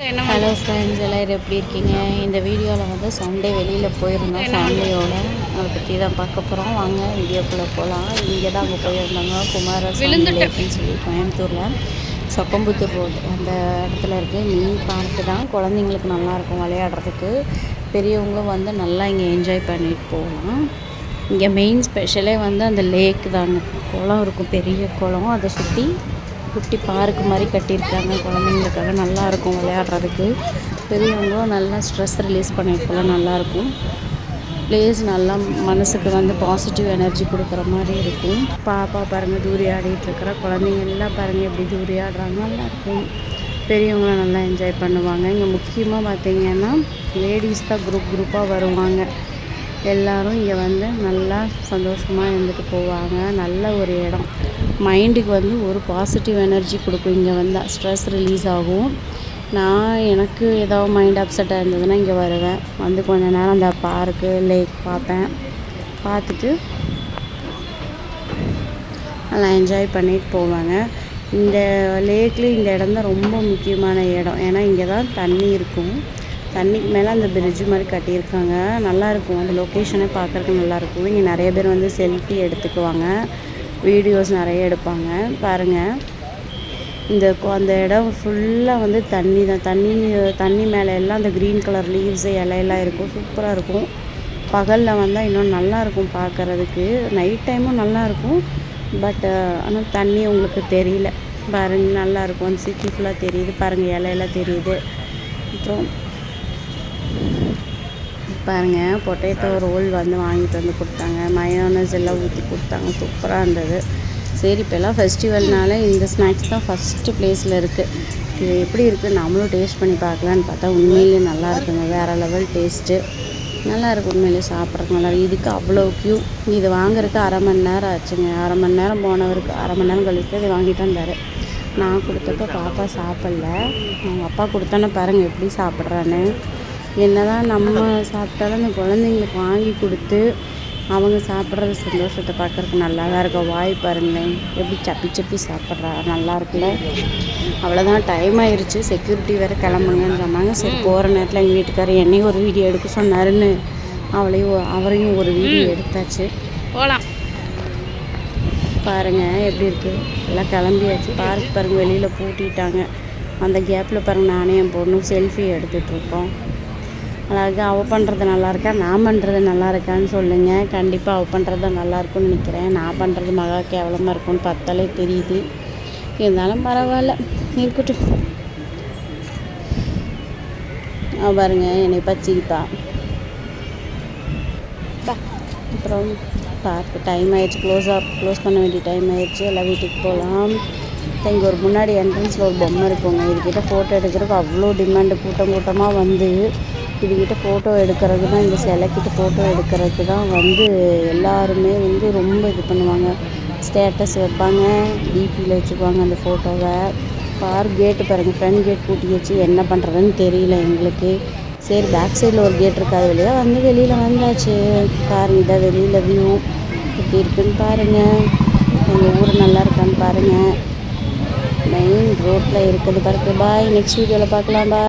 Hello friends, எல்லோரும் எப்படி இருக்கீங்க? இந்த வீடியோவில் வந்து சண்டே வெளியில் போயிருந்தோம் ஃபேமிலியோடு. அதை பற்றி தான் பார்க்க போகிறோம். வாங்க வீடியோக்குள்ளே போகலாம். இங்கே தான் அங்கே போயிருந்தாங்க குமாரசாமி லேக்குன்னு சொல்லி கோயம்புத்தூரில் சொக்கம்புத்தூர் ரோடு அந்த இடத்துல இருக்குது. மீன் பார்க்கு தான், குழந்தைங்களுக்கு நல்லாயிருக்கும் விளையாடுறதுக்கு. பெரியவங்களும் வந்து நல்லா இங்கே என்ஜாய் பண்ணிட்டு போகலாம். இங்கே மெயின் ஸ்பெஷலே வந்து அந்த லேக் தாங்க. குளம் இருக்கும், பெரிய குளம். அதை சுற்றி குட்டி பார்க்கு மாதிரி கட்டியிருக்காங்க. குழந்தைங்களுக்காக நல்லாயிருக்கும் விளையாடுறதுக்கு. பெரியவங்களும் நல்லா ஸ்ட்ரெஸ் ரிலீஸ் பண்ணிட்டு போல நல்லாயிருக்கும். ப்ளேஸ் நல்லா மனசுக்கு வந்து பாசிட்டிவ் எனர்ஜி கொடுக்குற மாதிரி இருக்கும். பாப்பா பாருங்கள் தூரி ஆடிட்டுருக்கிற குழந்தைங்க எல்லாம் பாருங்கள் எப்படி தூரி ஆடுறாங்க. நல்லாயிருக்கும். பெரியவங்களும் நல்லா என்ஜாய் பண்ணுவாங்க. இங்கே முக்கியமாக பார்த்திங்கன்னா லேடிஸ் தான் குரூப்பாக வருவாங்க. எல்லோரும் இங்கே வந்து நல்லா சந்தோஷமாக இருந்துட்டு போவாங்க. நல்ல ஒரு இடம். மைண்டுக்கு வந்து ஒரு பாசிட்டிவ் எனர்ஜி கொடுக்கும். இங்கே வந்தால் ஸ்ட்ரெஸ் ரிலீஸ் ஆகும். எனக்கு ஏதாவது மைண்ட் அப்செட்டாக இருந்ததுன்னா இங்கே வருவேன். வந்து கொஞ்சம் நேரம் அந்த பார்க்கு லேக் பார்ப்பேன். பார்த்துட்டு நல்லா என்ஜாய் பண்ணிட்டு போவாங்க. இந்த லேக்லேயும் இந்த இடம் தான் ரொம்ப முக்கியமான இடம். ஏன்னா இங்கே தான் தண்ணி இருக்கும். தண்ணிக்கு மேலே அந்த பிரிட்ஜு மாதிரி கட்டியிருக்காங்க. நல்லாயிருக்கும். அந்த லொக்கேஷனே பார்க்குறதுக்கு நல்லாயிருக்கும். இங்கே நிறைய பேர் வந்து செல்ஃபி எடுத்துக்குவாங்க, வீடியோஸ் நிறைய எடுப்பாங்க. பாருங்கள், அந்த இடம் ஃபுல்லாக வந்து தண்ணி தான். தண்ணி மேலே எல்லாம் அந்த க்ரீன் கலர் லீவ்ஸு இலையெல்லாம் இருக்கும். சூப்பராக இருக்கும். பகலில் வந்தால் இன்னும் நல்லாயிருக்கும் பார்க்குறதுக்கு. நைட் டைமும் நல்லாயிருக்கும். பட் ஆனால் தண்ணி உங்களுக்கு தெரியல. பாருங்கள், நல்லாயிருக்கும். அந்த சிட்டி ஃபுல்லாக தெரியுது. பாருங்கள், இலையெல்லாம் தெரியுது. அப்புறம் பாருங்கள், பொட்டேட்டோ ரோல் வந்து வாங்கிட்டு வந்து கொடுத்தாங்க. மயோனஸ் எல்லாம் ஊற்றி கொடுத்தாங்க. சூப்பராக இருந்தது. சரி, இப்போல்லாம் ஃபெஸ்டிவல்னால இந்த ஸ்நாக்ஸ் தான் ஃபஸ்ட்டு ப்ளேஸில் இருக்குது. இது எப்படி இருக்குது நம்மளும் டேஸ்ட் பண்ணி பார்க்கலான்னு பார்த்தா உண்மையிலே நல்லா இருக்குங்க. வேறு லெவல் டேஸ்ட்டு. நல்லாயிருக்கும். உண்மையிலே சாப்பிட்றதுக்கு நல்லா. இதுக்கு அவ்வளோ க்யூ. இது வாங்குறதுக்கு அரை மணி நேரம் ஆச்சுங்க. அரை மணி நேரம் போனவருக்கு அரை மணி நேரம் கழித்து இதை வாங்கிட்டு வந்தார். நான் கொடுத்தப்போ பாப்பா சாப்பிடல. அவங்க அப்பா கொடுத்தானே பாருங்கள் எப்படி சாப்பிட்றான்னு. என்ன தான் நம்ம சாப்பிட்டாலும் அந்த குழந்தைங்களுக்கு வாங்கி கொடுத்து அவங்க சாப்பிட்றது சந்தோஷத்தை பார்க்குறதுக்கு நல்லா தான் இருக்கும். வாய் பாருங்களேன் எப்படி சப்பி சாப்பிட்றா. நல்லா இருக்குல்ல. அவ்வளோதான், டைம் ஆயிடுச்சு. செக்யூரிட்டி வேறு கிளம்புங்கன்னு சொன்னாங்க. சரி, போகிற நேரத்தில் எங்கள் வீட்டுக்காரர் என்னையும் ஒரு வீடியோ எடுக்க சொன்னாருன்னு அவரையும் ஒரு வீடியோ எடுத்தாச்சு. போகலாம். பாருங்கள் எப்படி இருக்குது. எல்லாம் கிளம்பியாச்சு. பார்க் பாருங்கள் வெளியில் பூட்டிட்டாங்க. அந்த கேப்பில் பாருங்கள் நானே என் பொண்ணும் செல்ஃபி எடுத்துகிட்ருக்கோம். அழகாக அவள் பண்ணுறது நல்லாயிருக்கா, நான் பண்ணுறது நல்லா இருக்கான்னு சொல்லுங்கள். கண்டிப்பாக அவள் பண்ணுறது நல்லாயிருக்குன்னு நினைக்கிறேன். நான் பண்ணுறது மகா கேவலமாக இருக்கும்னு பார்த்தாலே தெரியுது. இருந்தாலும் பரவாயில்ல, இருக்கட்டும். பாருங்க என்னை பச்சிப்பா. அப்புறம் பார்க்கு டைம் ஆகிடுச்சு. க்ளோஸ் பண்ண வேண்டிய டைம் ஆகிடுச்சு. எல்லாம் வீட்டுக்கு போகலாம். இங்கே ஒரு முன்னாடி என்ட்ரன்ஸில் ஒரு பொம்மை இருக்குங்க. இதுக்கிட்ட ஃபோட்டோ எடுக்கிறதுக்கு அவ்வளோ டிமாண்டு. கூட்டமாக வந்து இதுக்கிட்ட ஃபோட்டோ எடுக்கிறதுக்கு தான், இந்த சிலைக்கிட்ட ஃபோட்டோ எடுக்கிறதுக்கு தான் வந்து எல்லாருமே வந்து ரொம்ப இது பண்ணுவாங்க. ஸ்டேட்டஸ் வைப்பாங்க, டிபியில் வச்சுக்குவாங்க அந்த ஃபோட்டோவை. கேட்டு பாருங்கள், ஃப்ரண்ட் கேட் பூட்டி வச்சு என்ன பண்ணுறதுன்னு தெரியல எங்களுக்கு. சரி, பேக் சைடில் ஒரு கேட் இருக்காது. வழியாக வந்து வெளியில் வந்தாச்சு. பாருங்கள், இதான் வெளியில் வியூ எப்படி இருக்குன்னு பாருங்கள். எங்கள் ஊர் நல்லா இருக்கான்னு பாருங்கள். மெயின் ரோட்டில் இருக்குது பாருங்கள். பாய், நெக்ஸ்ட் வீடியோவில் பார்க்கலாம். பாய்.